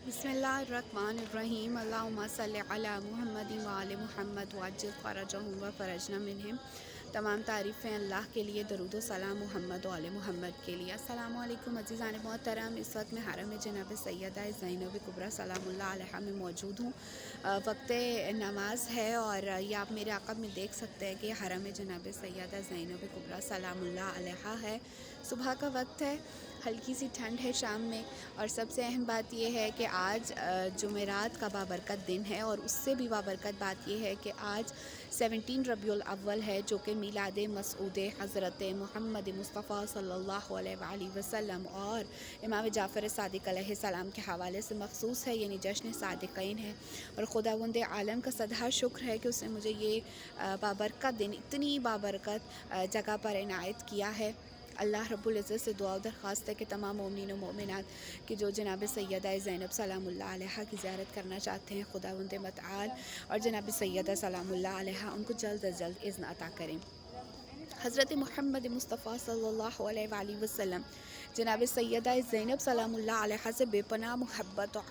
بسم اللہ الرحمن الرحیم اللہم صلی علی محمد وآل محمد وعجل فرجہم وفرجنا منہم۔ تمام تعریفیں اللہ کے لیے، درود و سلام محمد وآل محمد کے لیے۔ السلام علیکم عزیزان محترم، اس وقت میں حرم جناب سیدہ زینب کبریٰ سلام اللہ علیہا میں موجود ہوں۔ وقت نماز ہے اور یہ آپ میرے عقب میں دیکھ سکتے ہیں کہ حرم جناب سیدہ زینب کبریٰ سلام اللہ علیہا ہے۔ صبح کا وقت ہے، ہلکی سی ٹھنڈ ہے شام میں، اور سب سے اہم بات یہ ہے کہ آج جمعرات کا بابرکت دن ہے، اور اس سے بھی بابرکت بات یہ ہے کہ آج 17 ربیع الاول ہے، جو کہ میلاد مسعود حضرت محمد مصطفیٰ صلی اللہ علیہ وآلہ وسلم اور امام جعفر صادق علیہ السلام کے حوالے سے مخصوص ہے، یعنی جشن صادقین ہے۔ اور خداوند عالم کا صدہا شکر ہے کہ اس نے مجھے یہ بابرکت دن اتنی بابرکت جگہ پر عنایت کیا ہے۔ اللہ رب العزت سے دعا و درخواست ہے کہ تمام مومنین و مومنات کہ جو جناب سیدہ زینب سلام اللہ علیہا کی زیارت کرنا چاہتے ہیں، خداوند متعال اور جناب سیدہ سلام اللہ علیہا ان کو جلد از جلد اذن عطا کریں۔ حضرت محمد مصطفیٰ صلی اللہ علیہ وآلہ وسلم جناب سیدہ زینب سلام اللہ علیہا سے بے پناہ محبت